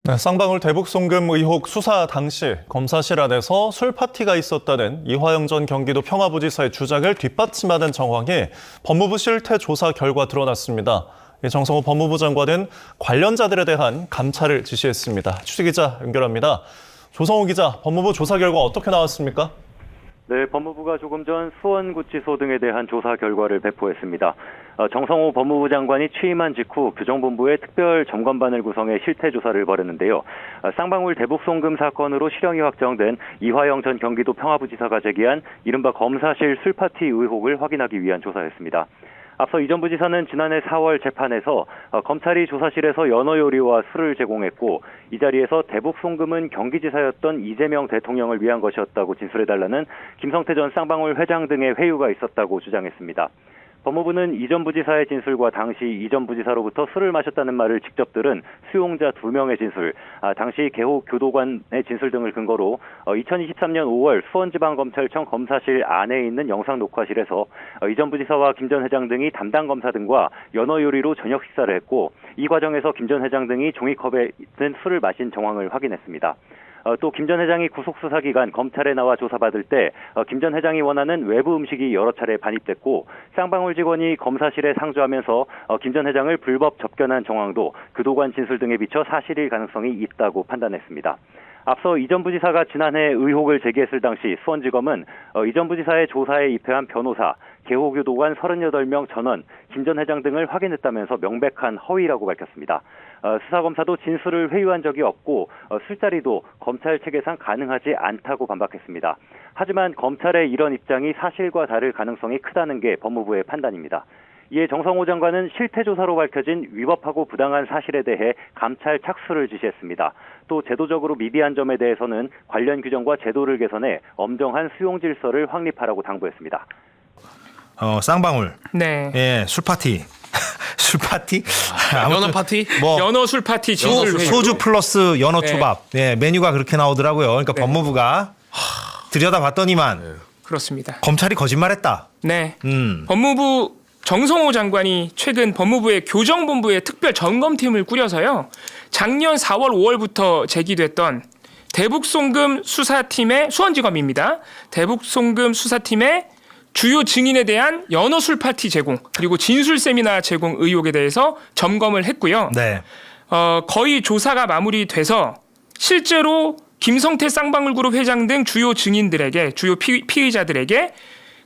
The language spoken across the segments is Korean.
네, 쌍방울 대북 송금 의혹 수사 당시 검사실 안에서 술 파티가 있었다는 이화영 전 경기도 평화부지사의 주장을 뒷받침하는 정황이 법무부 실태 조사 결과 드러났습니다. 정성호 법무부 장관은 관련자들에 대한 감찰을 지시했습니다. 취재기자 연결합니다. 조성호 기자, 법무부 조사 결과 어떻게 나왔습니까? 네, 법무부가 조금 전 수원구치소 등에 대한 조사 결과를 배포했습니다. 정성호 법무부 장관이 취임한 직후 교정본부의 특별점검반을 구성해 실태조사를 벌였는데요. 쌍방울 대북송금 사건으로 실형이 확정된 이화영 전 경기도 평화부지사가 제기한 이른바 검사실 술파티 의혹을 확인하기 위한 조사였습니다. 앞서 이 전 부지사는 지난해 4월 재판에서 검찰이 조사실에서 연어 요리와 술을 제공했고 이 자리에서 대북 송금은 경기지사였던 이재명 대통령을 위한 것이었다고 진술해달라는 김성태 전 쌍방울 회장 등의 회유가 있었다고 주장했습니다. 법무부는 이 전 부지사의 진술과 당시 이 전 부지사로부터 술을 마셨다는 말을 직접 들은 수용자 2명의 진술, 당시 개호 교도관의 진술 등을 근거로 2023년 5월 수원지방검찰청 검사실 안에 있는 영상 녹화실에서 이 전 부지사와 김 전 회장 등이 담당 검사 등과 연어 요리로 저녁 식사를 했고 이 과정에서 김 전 회장 등이 종이컵에 든 술을 마신 정황을 확인했습니다. 또 김 전 회장이 구속수사 기간 검찰에 나와 조사받을 때 김 전 회장이 원하는 외부 음식이 여러 차례 반입됐고 쌍방울 직원이 검사실에 상주하면서 김 전 회장을 불법 접견한 정황도 교도관 진술 등에 비춰 사실일 가능성이 있다고 판단했습니다. 앞서 이 전 부지사가 지난해 의혹을 제기했을 당시 수원지검은 이 전 부지사의 조사에 입회한 변호사, 개호교도관 38명 전원, 김 전 회장 등을 확인했다면서 명백한 허위라고 밝혔습니다. 수사검사도 진술을 회유한 적이 없고 술자리도 검찰 체계상 가능하지 않다고 반박했습니다. 하지만 검찰의 이런 입장이 사실과 다를 가능성이 크다는 게 법무부의 판단입니다. 이에 정성호 장관은 실태조사로 밝혀진 위법하고 부당한 사실에 대해 감찰 착수를 지시했습니다. 또 제도적으로 미비한 점에 대해서는 관련 규정과 제도를 개선해 엄정한 수용 질서를 확립하라고 당부했습니다. 쌍방울. 네. 예, 술 파티. 술 파티? 연어 파티? 연어 술 파티 진술 회의. 소주 플러스 연어 네. 초밥. 예, 메뉴가 그렇게 나오더라고요. 그러니까 네. 법무부가 들여다봤더니만 그렇습니다. 검찰이 거짓말했다. 네. 법무부 정성호 장관이 최근 법무부의 교정본부의 특별 점검팀을 꾸려서요. 작년 4월 5월부터 제기됐던 대북송금 수사팀의 수원지검입니다. 대북송금 수사팀의 주요 증인에 대한 연어 술 파티 제공 그리고 진술 세미나 제공 의혹에 대해서 점검을 했고요. 네. 거의 조사가 마무리돼서 실제로 김성태 쌍방울그룹 회장 등 주요 증인들에게 주요 피의자들에게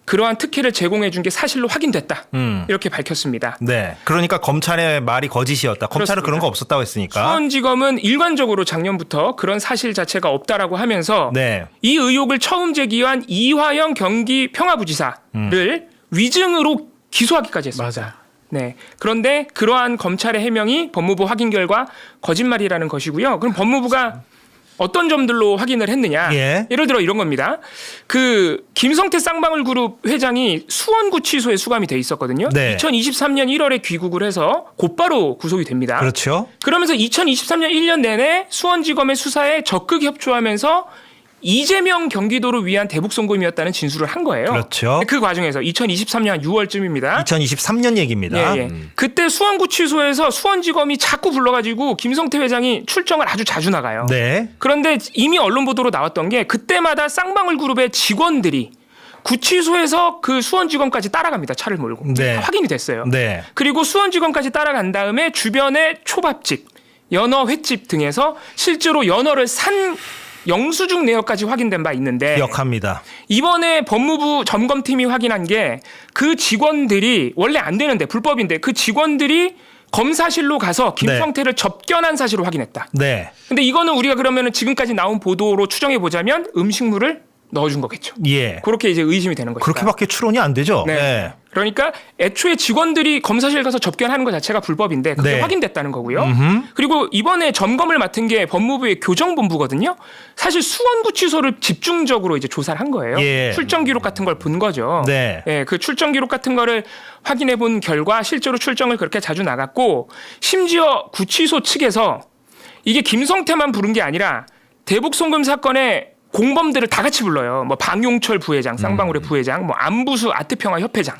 그러한 특혜를 제공해 준 게 사실로 확인됐다. 이렇게 밝혔습니다. 네. 그러니까 검찰의 말이 거짓이었다. 검찰은 그렇습니다. 그런 거 없었다고 했으니까. 수원지검은 일관적으로 작년부터 그런 사실 자체가 없다라고 하면서 네. 이 의혹을 처음 제기한 이화영 경기 평화부지사를 위증으로 기소하기까지 했습니다. 맞아. 네. 그런데 그러한 검찰의 해명이 법무부 확인 결과 거짓말이라는 것이고요. 그럼 법무부가 어떤 점들로 확인을 했느냐? 예. 예를 들어 이런 겁니다. 그 김성태 쌍방울그룹 회장이 수원구치소에 수감이 돼 있었거든요. 네. 2023년 1월에 귀국을 해서 곧바로 구속이 됩니다. 그렇죠. 그러면서 2023년 1년 내내 수원지검의 수사에 적극 협조하면서 이재명 경기도를 위한 대북송금이었다는 진술을 한 거예요. 그렇죠. 그 과정에서 2023년 6월쯤입니다. 2023년 얘기입니다. 예, 예. 그때 수원구치소에서 수원지검이 자꾸 불러가지고 김성태 회장이 출정을 아주 자주 나가요. 네. 그런데 이미 언론 보도로 나왔던 게 그때마다 쌍방울 그룹의 직원들이 구치소에서 그 수원지검까지 따라갑니다. 차를 몰고. 네. 확인이 됐어요. 네. 그리고 수원지검까지 따라간 다음에 주변의 초밥집, 연어 횟집 등에서 실제로 연어를 산 영수증 내역까지 확인된 바 있는데 기억합니다. 이번에 법무부 점검팀이 확인한 게 그 직원들이 원래 안 되는데 불법인데 그 직원들이 검사실로 가서 김성태를 접견한 사실을 확인했다. 네. 근데 이거는 우리가 그러면 지금까지 나온 보도로 추정해 보자면 음식물을 넣어준 거겠죠. 예. 그렇게 이제 의심이 되는 거죠. 그렇게밖에 추론이 안 되죠. 네. 네. 그러니까 애초에 직원들이 검사실 가서 접견하는 것 자체가 불법인데 그게 네. 확인됐다는 거고요. 그리고 이번에 점검을 맡은 게 법무부의 교정본부거든요. 사실 수원구치소를 집중적으로 이제 조사를 한 거예요. 예. 출정 기록 같은 걸 본 거죠. 네. 예, 그 출정 기록 같은 거를 확인해 본 결과 실제로 출정을 그렇게 자주 나갔고 심지어 구치소 측에서 이게 김성태만 부른 게 아니라 대북송금 사건에 공범들을 다 같이 불러요. 뭐 방용철 부회장, 쌍방울의 부회장, 뭐 안부수 아트평화 협회장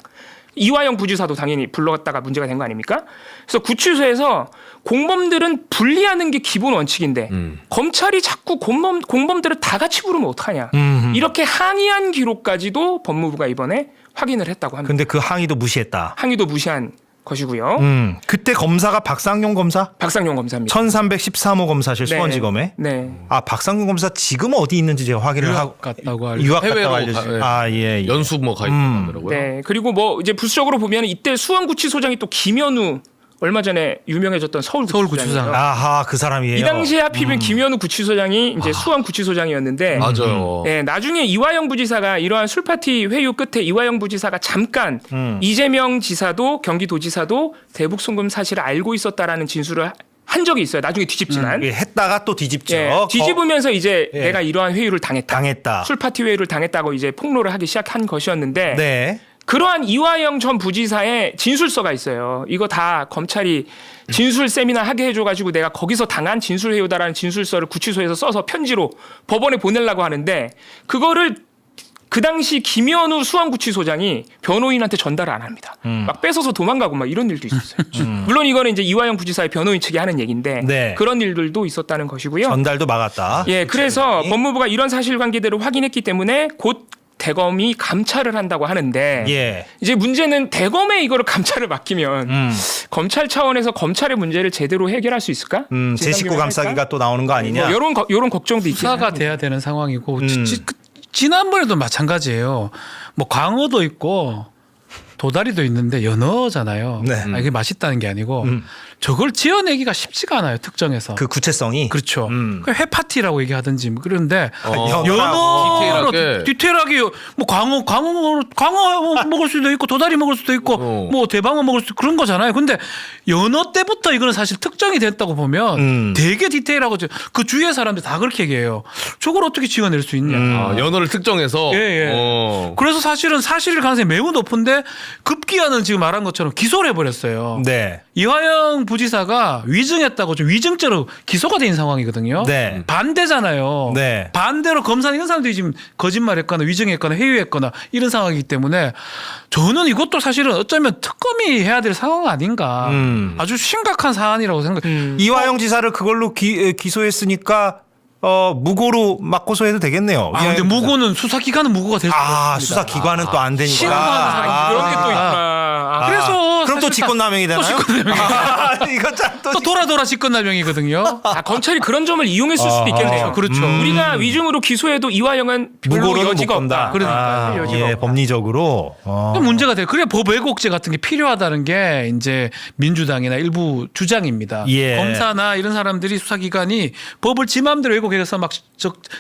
이화영 부지사도 당연히 불러갔다가 문제가 된 거 아닙니까? 그래서 구치소에서 공범들은 분리하는 게 기본 원칙인데 검찰이 자꾸 공범들을 다 같이 부르면 어떡하냐. 이렇게 항의한 기록까지도 법무부가 이번에 확인을 했다고 합니다. 근데 그 항의도 무시했다. 항의도 무시한 것이고요. 그때 검사가 박상용 검사? 박상용 검사입니다. 1313호 검사실 네. 수원지검에. 네. 아, 박상용 검사 지금 어디 있는지 제가 확인을 하고 갔다고 알고 유학 갔다고 해외로 알려주세요. 아, 예. 예. 연수 뭐 가입하더라고요. 네. 그리고 뭐 이제 부수적으로 보면 이때 수원구치소장이 또 김현우 얼마 전에 유명해졌던 서울구치소장. 아하, 그 사람이에요. 이 당시에 하필이면 김현우 구치소장이 이제 수원구치소장이었는데 맞아요. 네, 나중에 이화영 부지사가 이러한 술파티 회유 끝에 이화영 부지사가 잠깐 이재명 지사도 경기도지사도 대북송금 사실을 알고 있었다라는 진술을 한 적이 있어요. 나중에 뒤집지만. 예, 했다가 또 뒤집죠. 예, 뒤집으면서 이제 예. 내가 이러한 회유를 당했다. 술파티 회유를 당했다고 이제 폭로를 하기 시작한 것이었는데 네. 그러한 이화영 전 부지사의 진술서가 있어요. 이거 다 검찰이 진술 세미나 하게 해줘가지고 내가 거기서 당한 진술 회유다라는 진술서를 구치소에서 써서 편지로 법원에 보내려고 하는데 그거를 그 당시 김현우 수원구치소장이 변호인한테 전달을 안 합니다. 막 뺏어서 도망가고 막 이런 일도 있었어요. 물론 이거는 이제 이화영 부지사의 변호인 측이 하는 얘기인데 네. 그런 일들도 있었다는 것이고요. 전달도 막았다. 예, 그래서 법무부가 이런 사실관계들을 확인했기 때문에 곧 대검이 감찰을 한다고 하는데 예. 이제 문제는 대검에 이거를 감찰을 맡기면 검찰 차원에서 검찰의 문제를 제대로 해결할 수 있을까? 제 식구 감싸기가 또 나오는 거 아니냐? 뭐 이런 걱정도 있긴 수사가 합니다. 돼야 되는 상황이고 지난번에도 마찬가지예요. 뭐 광어도 있고 도다리도 있는데 연어잖아요. 네. 아, 이게 맛있다는 게 아니고 저걸 지어내기가 쉽지가 않아요. 특정해서. 그 구체성이. 그렇죠. 그 회파티라고 얘기하든지 뭐 그런데 연어라고. 연어로 디테일하게 뭐 광어 먹을 수도 있고 도다리 먹을 수도 있고 뭐 대방어 먹을 수도 있고 그런 거잖아요. 근데 연어 때부터 이거는 사실 특정이 됐다고 보면 되게 디테일하고 그 주위의 사람들 다 그렇게 얘기해요. 저걸 어떻게 지어낼 수 있냐. 아, 연어를 특정해서. 예, 예. 그래서 사실은 사실 가능성이 매우 높은데 급기야는 지금 말한 것처럼 기소를 해버렸어요. 네. 이화영 부지사가 위증했다고 좀 위증죄로 기소가 된 상황이거든요. 네. 반대잖아요. 네. 반대로 검사 이런 사람들이 지금 거짓말했거나 위증했거나 회유했거나 이런 상황이기 때문에 저는 이것도 사실은 어쩌면 특검이 해야 될 상황 아닌가. 아주 심각한 사안이라고 생각해요. 이화영 지사를 그걸로 기소했으니까 무고로 막 고소해도 되겠네요. 아, 근데 무고는 수사 기관은 무고가 될 수가 없습니다. 수사 기관은 또 안 되니까. 신고하는 그런 게 또 있구나. 그래서 그럼 또 사실상 직권남용이 되나요? 이거 또 돌아 직권남용이거든요. 검찰이 그런 점을 이용했을 수도 있겠네요. 그렇죠. 우리가 위증으로 기소해도 이화영은 별로 무고로는 여지가 못 건다. 없다. 그러니까 여지가 예, 없다. 법리적으로. 문제가 돼요. 그래 법 왜곡죄 같은 게 필요하다는 게 이제 민주당이나 일부 주장입니다. 예. 검사나 이런 사람들이 수사기관이 법을 지 마음대로 왜곡해서 막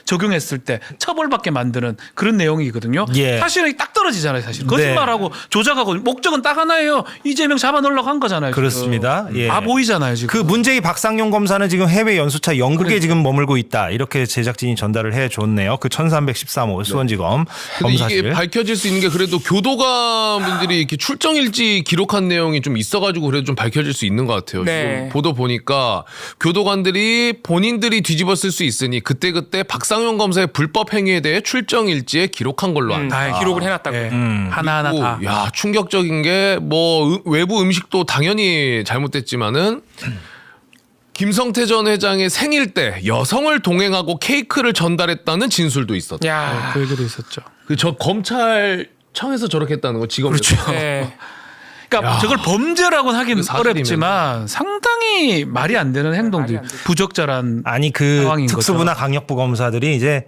적용했을 때 처벌받게 만드는 그런 내용이거든요. 예. 사실은 딱 떨어지잖아요. 사실 거짓말하고 조작하고 목적은 딱 하나예요. 이재명 잡아넣으려고 한 거잖아요. 지금. 그렇습니다. 예. 다 보이잖아요. 지금. 그 문제의 박상용 검사는 지금 해외 연수차 영국에 지금 머물고 있다. 이렇게 제작진이 전달을 해줬네요. 그 1313호 수원지검 근데 검사실. 이게 밝혀질 수 있는 게 그래도 교도관 분들이 이렇게 출정 일지 기록한 내용이 좀 있어가지고 그래도 좀 밝혀질 수 있는 것 같아요. 네. 지금 보도 보니까 교도관들이 본인들이 뒤집었을 수 있으니 그때 박상용 검사의 불법 행위에 대해 출정 일지에 기록한 걸로 안다. 다 기록을 해놨다고. 예. 하나하나 다. 야, 충격적인 게 뭐 외부 음식도 당연히 잘못됐지만은 김성태 전 회장의 생일 때 여성을 동행하고 케이크를 전달했다는 진술도 있었다. 야, 그 얘기도 있었죠. 저 검찰청에서 저렇게 했다는 거 직원들. 그렇죠. 네. 그러니까 저걸 범죄라고는 하긴 그 사실이면. 어렵지만 상당히 말이 안 되는 행동들, 말이 안 되죠. 부적절한 아니 그 상황인 특수부나 강력부 검사들이 이제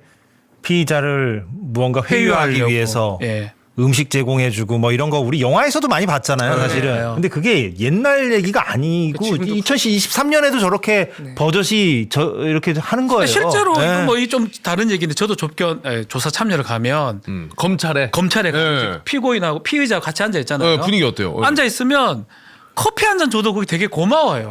피의자를 무언가 회유하기 회유하려고. 위해서 예. 음식 제공해주고 뭐 이런 거 우리 영화에서도 많이 봤잖아요, 사실은. 네. 근데 그게 옛날 얘기가 아니고 지금도 2023년에도 저렇게 버젓이 이렇게 하는 거예요. 실제로 네. 뭐 이 좀 다른 얘기인데 저도 조사 참여를 가면 검찰에. 검찰에 네. 피고인하고 피의자하고 같이 앉아 있잖아요. 분위기 어때요? 앉아 있으면 커피 한 잔 줘도 그게 되게 고마워요.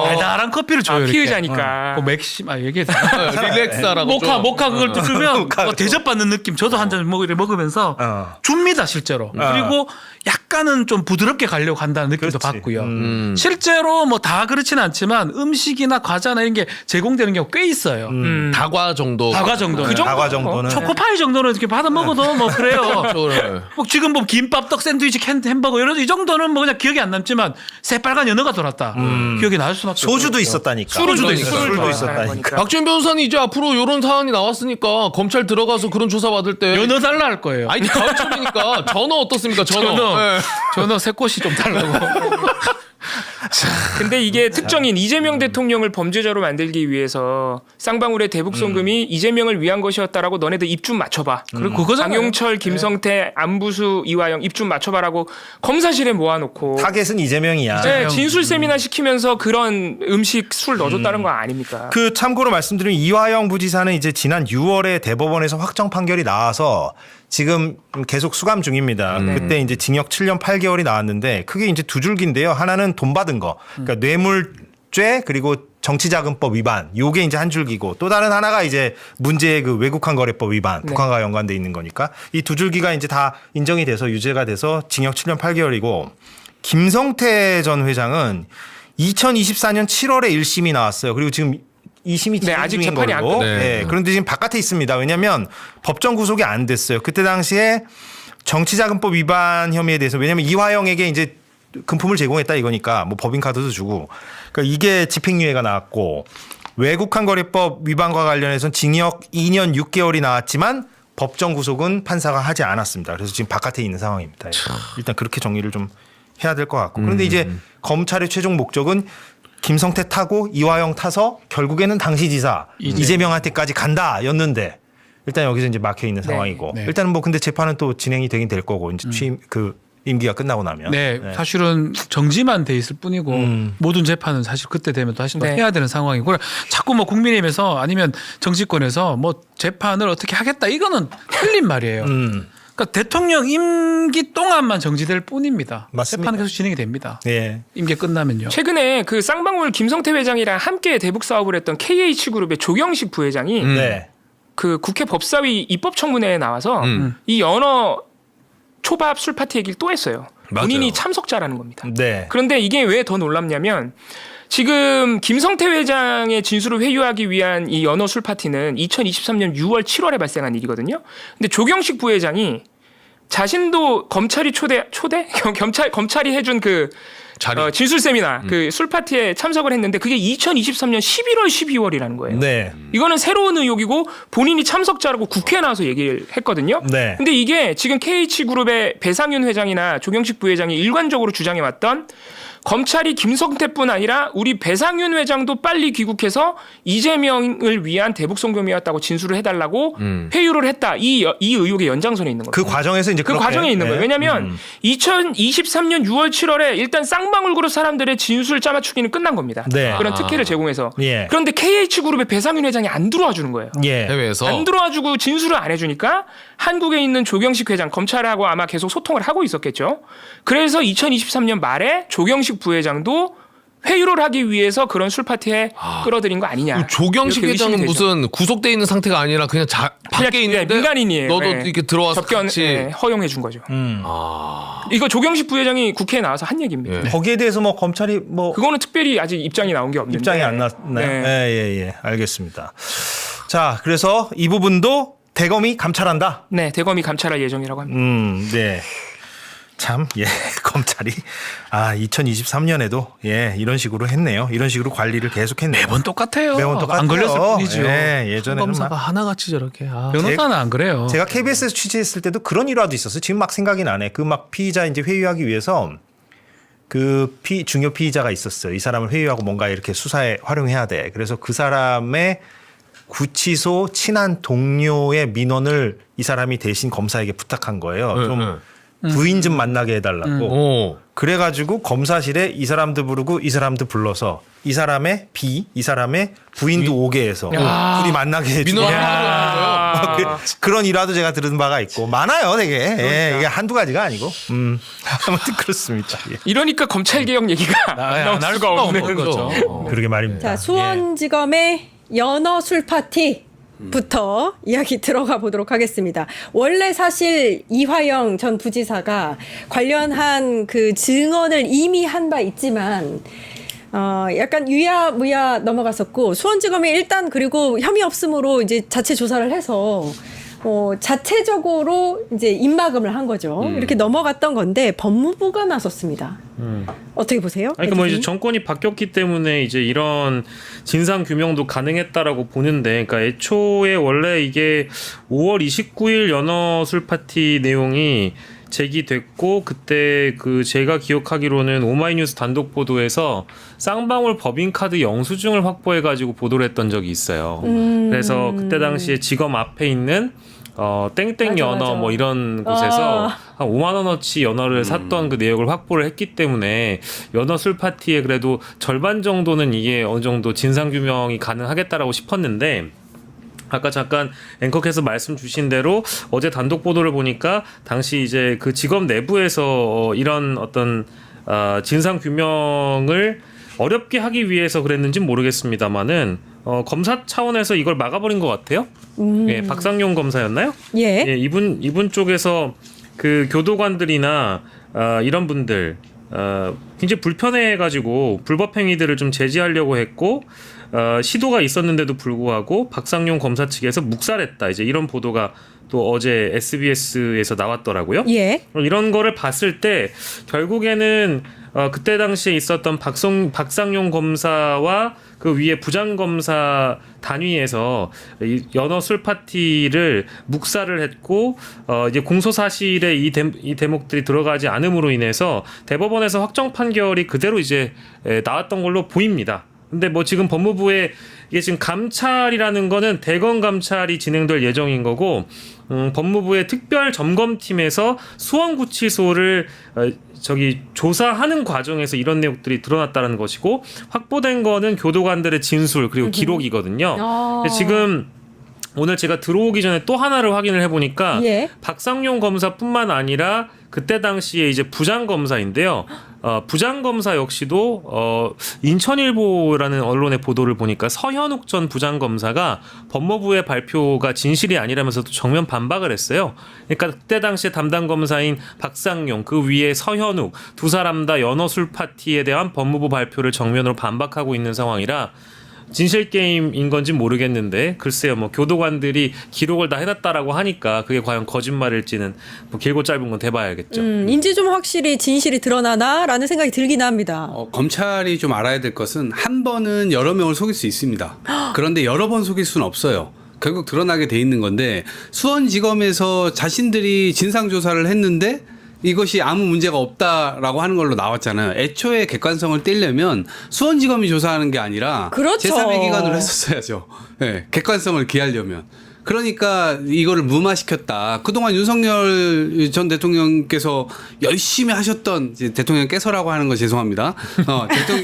달달한 커피를 줘요. 이렇게. 피의자니까. 맥심 얘기해. 릴렉스하라고. 모카 그걸 또 주면 대접받는 느낌. 저도 한 잔 먹으면서 줍니다 실제로. 그리고 약간은 좀 부드럽게 가려고 한다는 느낌도 그렇지. 받고요. 실제로 뭐 다 그렇지는 않지만 음식이나 과자나 이런 게 제공되는 경우 꽤 있어요. 다과 정도. 다과 정도. 그 정도. 다과 정도는 초코파이 정도는 이렇게 받아 먹어도 뭐 그래요. 그래. 뭐 지금 뭐 김밥, 떡, 샌드위치, 햄버거 이런 이 정도는 뭐 그냥 기억이 안 남지만 새빨간 연어가 돌았다. 기억이 날 수밖에 소주도 없어요. 있었다니까. 술도 있어요. 술도 있었다니까. 박지원 변호사는 이제 앞으로 이런 사안이 나왔으니까 검찰 들어가서 그런 조사 받을 때 연어 달라 할 거예요. 아니 가을철이니까 전어 어떻습니까? 전어. 네. 전어 새 꽃이 좀 달라고. 근데 이게 특정인 이재명 대통령을 범죄자로 만들기 위해서 쌍방울의 대북 송금이 이재명을 위한 것이었다라고 너네들 입 좀 맞춰봐. 그리고 그거잖아요. 장용철, 김성태, 안부수, 이화영 입 좀 맞춰봐라고 검사실에 모아놓고 타겟은 이재명이야. 네, 진술 세미나 시키면서 그런 음식 술 넣어줬다는 거 아닙니까? 그 참고로 말씀드리면 이화영 부지사는 이제 지난 6월에 대법원에서 확정 판결이 나와서 지금 계속 수감 중입니다. 그때 이제 징역 7년 8개월이 나왔는데 크게 이제 두 줄기인데요. 하나는 돈 받은 거, 그러니까 뇌물죄 그리고 정치자금법 위반, 요게 이제 한 줄기고 또 다른 하나가 이제 문제의 그 외국환 거래법 위반, 북한과 연관돼 있는 거니까 이 두 줄기가 이제 다 인정이 돼서 유죄가 돼서 징역 7년 8개월이고 김성태 전 회장은 2024년 7월에 1심이 나왔어요. 그리고 지금 2심이 진행 아직 중인 재판이 안 걸로. 끝났- 네. 그런데 지금 바깥에 있습니다. 왜냐하면 법정 구속이 안 됐어요. 그때 당시에 정치자금법 위반 혐의에 대해서 왜냐하면 이화영에게 이제 금품을 제공했다 이거니까 뭐 법인카드도 주고 그러니까 이게 집행유예가 나왔고 외국환 거래법 위반과 관련해서는 징역 2년 6개월이 나왔지만 법정 구속은 판사가 하지 않았습니다. 그래서 지금 바깥에 있는 상황입니다. 일단 그렇게 정리를 좀 해야 될 것 같고 그런데 이제 검찰의 최종 목적은 김성태 타고 이화영 타서 결국에는 당시 지사 이재명한테까지 간다였는데 일단 여기서 이제 막혀 있는 상황이고 네. 일단은 뭐 근데 재판은 또 진행이 되긴 될 거고 이제 취임 그 임기가 끝나고 나면 네, 사실은 정지만 돼 있을 뿐이고 모든 재판은 사실 그때 되면 또 다시 또 네. 해야 되는 상황이고 자꾸 뭐 국민의힘에서 아니면 정치권에서 뭐 재판을 어떻게 하겠다 이거는 틀린 말이에요. 그러니까 대통령 임기 동안만 정지될 뿐입니다. 맞습니다. 재판은 계속 진행이 됩니다. 예. 임기 끝나면요. 최근에 그 쌍방울 김성태 회장이랑 함께 대북 사업을 했던 KH그룹의 조경식 부회장이 네. 그 국회 법사위 입법청문회에 나와서 이 연어 초밥 술 파티 얘기를 또 했어요. 맞아요. 본인이 참석자라는 겁니다. 네. 그런데 이게 왜 더 놀랍냐면 지금 김성태 회장의 진술을 회유하기 위한 이 연어 술 파티는 2023년 6월 7월에 발생한 일이거든요. 근데 조경식 부회장이 자신도 검찰이 검찰이 해준 그 자리. 진술 세미나 그 술 파티에 참석을 했는데 그게 2023년 11월 12월이라는 거예요. 네. 이거는 새로운 의혹이고 본인이 참석자라고 국회에 나와서 얘기를 했거든요. 네. 근데 이게 지금 KH그룹의 배상윤 회장이나 조경식 부회장이 일관적으로 주장해왔던 검찰이 김성태뿐 아니라 우리 배상윤 회장도 빨리 귀국해서 이재명을 위한 대북 송금이었다고 진술을 해달라고 회유를 했다. 이 의혹의 연장선에 있는 그 겁니다. 과정에서 이제 그 그렇게, 과정에 있는 거예요. 네. 왜냐하면 2023년 6월 7월에 일단 쌍방울 그룹 사람들의 진술 짜맞추기는 끝난 겁니다. 네. 그런 특혜를 제공해서. 예. 그런데 KH그룹의 배상윤 회장이 안 들어와 주는 거예요. 예. 해외에서 안 들어와주고 진술을 안 해주니까 한국에 있는 조경식 회장 검찰하고 아마 계속 소통을 하고 있었겠죠. 그래서 2023년 말에 조경식 부회장도 회유를 하기 위해서 그런 술 파티에 끌어들인 거 아니냐. 조경식 이렇게 의심이 회장은 되죠. 무슨 구속돼 있는 상태가 아니라 그냥 밖에 그냥, 있는데 민간인이에요. 너도 네. 이렇게 들어와서 접견 같이 네, 허용해 준 거죠. 이거 조경식 부회장이 국회에 나와서 한 얘기입니다. 예. 거기에 대해서 뭐 검찰이 뭐 그거는 특별히 아직 입장이 나온 게 없는데. 입장이 안 났나요? 네. 예. 알겠습니다. 자, 그래서 이 부분도 대검이 감찰한다. 네, 대검이 감찰할 예정이라고 합니다. 네. 참, 예, 검찰이 2023년에도 이런 식으로 했네요. 이런 식으로 관리를 계속했네요. 매번 똑같아요. 매번 똑같아요. 안 걸렸을 뿐이죠. 예, 예전에는 검사가 막 하나같이 저렇게 변호사는 안 그래요. 제가 KBS에서 취재했을 때도 그런 일화도 있었어요. 지금 막 생각이 나네. 그 막 피의자 이제 회유하기 위해서 그 중요 피의자가 있었어요. 이 사람을 회유하고 뭔가 이렇게 수사에 활용해야 돼. 그래서 그 사람의 구치소 친한 동료의 민원을 이 사람이 대신 검사에게 부탁한 거예요. 좀 부인 좀 만나게 해달라고. 어. 그래가지고 검사실에 이 사람도 부르고 이 사람도 불러서 이 사람의 이 사람의 부인도 오게 해서 둘이 만나게 해주고 민원을 하는 거예요. 그런 일화도 제가 들은 바가 있고 많아요, 되게. 예, 이게 한두 가지가 아니고. 아무튼 그렇습니다. 예. 이러니까 검찰 개혁 얘기가 나올 수가 없는 거죠. 그러게 말입니다. 자, 수원지검의 연어 술 파티부터 이야기 들어가 보도록 하겠습니다. 원래 사실 이화영 전 부지사가 관련한 그 증언을 이미 한 바 있지만 약간 유야무야 넘어갔었고 수원지검이 일단 그리고 혐의 없음으로 이제 자체 조사를 해서 자체적으로 이제 입막음을 한 거죠. 이렇게 넘어갔던 건데 법무부가 나섰습니다. 어떻게 보세요? 아니, 그러니까 뭐 이제 대표님? 정권이 바뀌었기 때문에 이제 이런 진상 규명도 가능했다라고 보는데, 그러니까 애초에 원래 이게 5월 29일 연어 술 파티 내용이 제기됐고, 그때 그 제가 기억하기로는 오마이뉴스 단독 보도에서 쌍방울 법인카드 영수증을 확보해가지고 보도를 했던 적이 있어요. 그래서 그때 당시에 지검 앞에 있는 땡땡 맞아, 연어 맞아. 뭐 이런 곳에서 한 5만 원어치 연어를 샀던 그 내역을 확보를 했기 때문에 연어 술 파티에 그래도 절반 정도는 이게 어느 정도 진상 규명이 가능하겠다라고 싶었는데, 아까 잠깐 앵커께서 말씀 주신 대로 어제 단독 보도를 보니까 당시 이제 그 직업 내부에서 이런 어떤 진상 규명을 어렵게 하기 위해서 그랬는지는 모르겠습니다만은 검사 차원에서 이걸 막아버린 것 같아요. 예, 박상용 검사였나요? 예. 예, 이분 쪽에서 그 교도관들이나 이런 분들 굉장히 불편해가지고 불법 행위들을 좀 제지하려고 했고 시도가 있었는데도 불구하고 박상용 검사 측에서 묵살했다. 이제 이런 보도가 또 어제 SBS에서 나왔더라고요. 예. 이런 거를 봤을 때 결국에는 그때 당시에 있었던 박상용 검사와 그 위에 부장검사 단위에서 이 연어 술 파티를 묵살을 했고 이제 공소 사실에 이 대목들이 들어가지 않음으로 인해서 대법원에서 확정 판결이 그대로 이제 나왔던 걸로 보입니다. 근데 뭐 지금 법무부에 이게 지금 감찰이라는 거는 대검 감찰이 진행될 예정인 거고 법무부의 특별 점검팀에서 수원구치소를 조사하는 과정에서 이런 내용들이 드러났다는 것이고, 확보된 거는 교도관들의 진술 그리고 기록이거든요. 근데 지금 오늘 제가 들어오기 전에 또 하나를 확인을 해보니까 예. 박상용 검사뿐만 아니라 그때 당시에 이제 부장검사인데요. 부장검사 역시도 인천일보라는 언론의 보도를 보니까 서현욱 전 부장검사가 법무부의 발표가 진실이 아니라면서도 정면 반박을 했어요. 그러니까 그때 당시에 담당 검사인 박상용, 그 위에 서현욱 두 사람 다 연어 술 파티에 대한 법무부 발표를 정면으로 반박하고 있는 상황이라 진실 게임인 건지 모르겠는데, 글쎄요, 뭐 교도관들이 기록을 다 해놨다라고 하니까 그게 과연 거짓말일지는 뭐 길고 짧은 건 대봐야겠죠. 인지 좀 확실히 진실이 드러나나라는 생각이 들긴 합니다. 검찰이 좀 알아야 될 것은 한 번은 여러 명을 속일 수 있습니다. 그런데 여러 번 속일 수는 없어요. 결국 드러나게 돼 있는 건데, 수원지검에서 자신들이 진상조사를 했는데 이것이 아무 문제가 없다라고 하는 걸로 나왔잖아요. 애초에 객관성을 떼려면 수원지검이 조사하는 게 아니라 그렇죠. 제3의 기관으로 했었어야죠. 네, 객관성을 기하려면. 그러니까 이거를 무마시켰다. 그동안 윤석열 전 대통령께서 열심히 하셨던, 이제 대통령께서라고 하는 거 죄송합니다.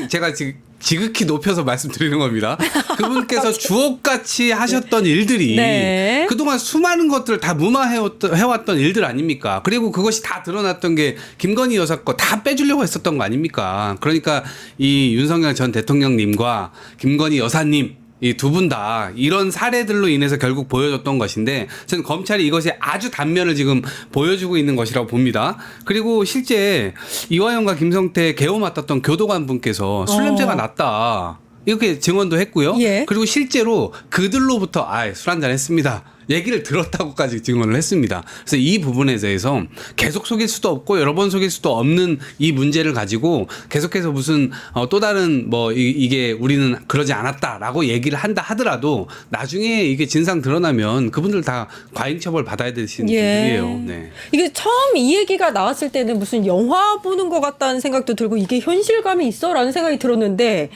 제가 지극히 높여서 말씀드리는 겁니다. 그분께서 주옥같이 하셨던 일들이 네. 그동안 수많은 것들을 다 무마해왔던 일들 아닙니까? 그리고 그것이 다 드러났던 게 김건희 여사 거 다 빼주려고 했었던 거 아닙니까? 그러니까 이 윤석열 전 대통령님과 김건희 여사님, 이 두 분 다 이런 사례들로 인해서 결국 보여줬던 것인데, 저는 검찰이 이것의 아주 단면을 지금 보여주고 있는 것이라고 봅니다. 그리고 실제 이화영과 김성태 개호 맡았던 교도관 분께서 술 냄새가 났다, 이렇게 증언도 했고요. 예. 그리고 실제로 그들로부터 술 한잔 했습니다 얘기를 들었다고까지 증언을 했습니다. 그래서 이 부분에 대해서 계속 속일 수도 없고 여러 번 속일 수도 없는 이 문제를 가지고 계속해서 무슨 또 다른 뭐 이게 우리는 그러지 않았다라고 얘기를 한다 하더라도 나중에 이게 진상 드러나면 그분들 다 과잉 처벌 받아야 되시는 분들이에요. 네. 이게 처음 이 얘기가 나왔을 때는 무슨 영화 보는 것 같다는 생각도 들고 이게 현실감이 있어라는 생각이 들었는데,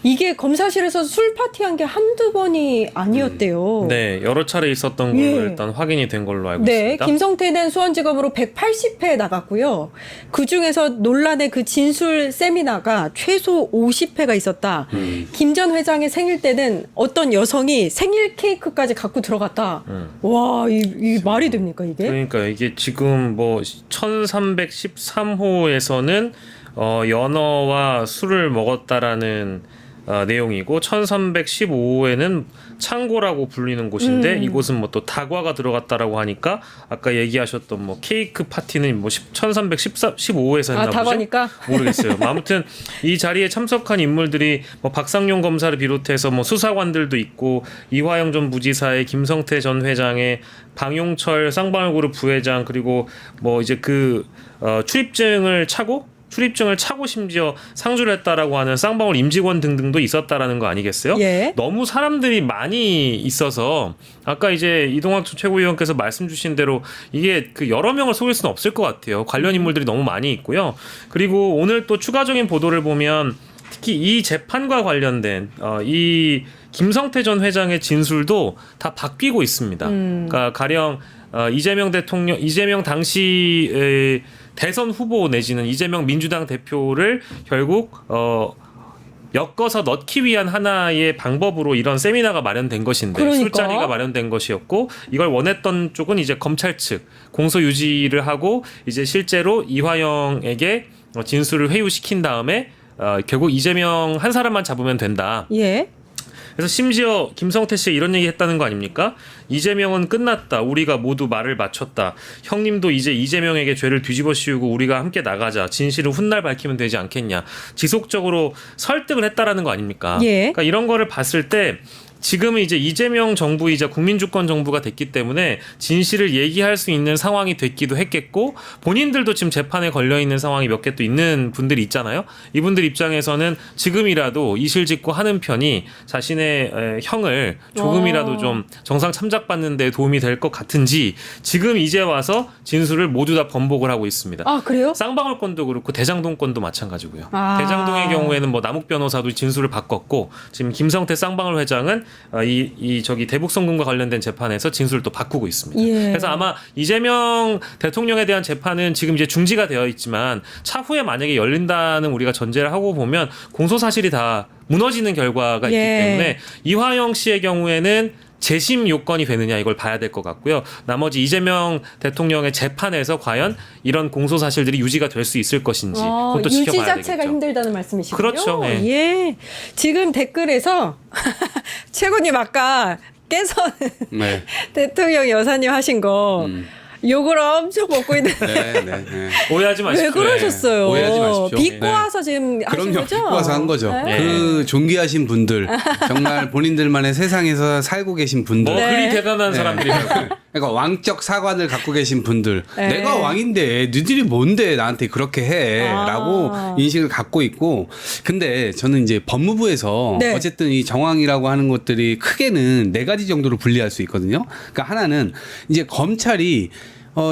이게 검사실에서 술 파티한 게 한두 번이 아니었대요. 네, 여러 차례 있었던 걸로 예. 일단 확인이 된 걸로 알고 네, 있습니다. 김성태는 수원지검으로 180회 나갔고요. 그 중에서 논란의 그 진술 세미나가 최소 50회가 있었다. 김 전 회장의 생일 때는 어떤 여성이 생일 케이크까지 갖고 들어갔다. 와, 이 말이 됩니까 이게? 그러니까 이게 지금 뭐 1313호에서는 연어와 술을 먹었다라는 내용이고 1315호에는 창고라고 불리는 곳인데 이곳은 뭐 또 다과가 들어갔다라고 하니까 아까 얘기하셨던 뭐 케이크 파티는 뭐 1315호에서 했나 보죠? 다과니까? 모르겠어요. 뭐 아무튼 이 자리에 참석한 인물들이 뭐 박상용 검사를 비롯해서 뭐 수사관들도 있고 이화영 전 부지사의 김성태 전 회장의 방용철 쌍방울그룹 부회장 그리고 뭐 이제 그 출입증을 차고 심지어 상주를 했다라고 하는 쌍방울 임직원 등등도 있었다라는 거 아니겠어요? 예. 너무 사람들이 많이 있어서 아까 이제 이동학 최고위원께서 말씀 주신 대로 이게 그 여러 명을 속일 수는 없을 것 같아요. 관련 인물들이 너무 많이 있고요. 그리고 오늘 또 추가적인 보도를 보면 특히 이 재판과 관련된 이 김성태 전 회장의 진술도 다 바뀌고 있습니다. 그러니까 가령 이재명 당시 대선 후보 내지는 이재명 민주당 대표를 결국 엮어서 넣기 위한 하나의 방법으로 이런 세미나가 마련된 것인데 그러니까. 술자리가 마련된 것이었고 이걸 원했던 쪽은 이제 검찰 측 공소 유지를 하고 이제 실제로 이화영에게 진술을 회유시킨 다음에 결국 이재명 한 사람만 잡으면 된다. 예. 그래서 심지어 김성태 씨가 이런 얘기 했다는 거 아닙니까? 이재명은 끝났다. 우리가 모두 말을 마쳤다. 형님도 이제 이재명에게 죄를 뒤집어 씌우고 우리가 함께 나가자. 진실은 훗날 밝히면 되지 않겠냐. 지속적으로 설득을 했다라는 거 아닙니까? 예. 그러니까 이런 거를 봤을 때 지금은 이제 이재명 정부이자 국민주권 정부가 됐기 때문에 진실을 얘기할 수 있는 상황이 됐기도 했겠고 본인들도 지금 재판에 걸려있는 상황이 몇 개 또 있는 분들이 있잖아요. 이분들 입장에서는 지금이라도 이실직고 하는 편이 자신의 형을 조금이라도 좀 정상 참작받는 데 도움이 될 것 같은지 지금 이제 와서 진술을 모두 다 번복을 하고 있습니다. 아, 그래요? 쌍방울 건도 그렇고 대장동 건도 마찬가지고요. 아. 대장동의 경우에는 뭐 남욱 변호사도 진술을 바꿨고 지금 김성태 쌍방울 회장은 저기 대북송금과 관련된 재판에서 진술을 또 바꾸고 있습니다. 예. 그래서 아마 이재명 대통령에 대한 재판은 지금 이제 중지가 되어 있지만 차후에 만약에 열린다는 우리가 전제를 하고 보면 공소 사실이 다 무너지는 결과가 있기 예. 때문에 이화영 씨의 경우에는 재심 요건이 되느냐 이걸 봐야 될 것 같고요. 나머지 이재명 대통령의 재판에서 과연 이런 공소 사실들이 유지가 될 수 있을 것인지 그것도 유지 지켜봐야 자체가 되겠죠. 힘들다는 말씀이시군요. 그렇죠. 네. 예. 지금 댓글에서 최고님 아까 깨선 네. 대통령 여사님 하신 거 욕을 엄청 먹고 있는데 네, 네, 네. 오해하지 마십시오. 왜 그러셨어요? 오해하지 마십시오. 비꼬 네. 와서 지금 하신 그럼요. 거죠? 비꼬 와서 한 거죠. 네. 그 존귀하신 분들, 정말 본인들만의 세상에서 살고 계신 분들. 뭐 네. 그리 대단한 사람들이라고. 그러니까 왕적 사관을 갖고 계신 분들. 네. 내가 왕인데 너희들이 뭔데 나한테 그렇게 해라고 인식을 갖고 있고. 근데 저는 이제 법무부에서 네. 어쨌든 이 정황이라고 하는 것들이 크게는 4가지 정도로 분리할 수 있거든요. 그러니까 하나는 이제 검찰이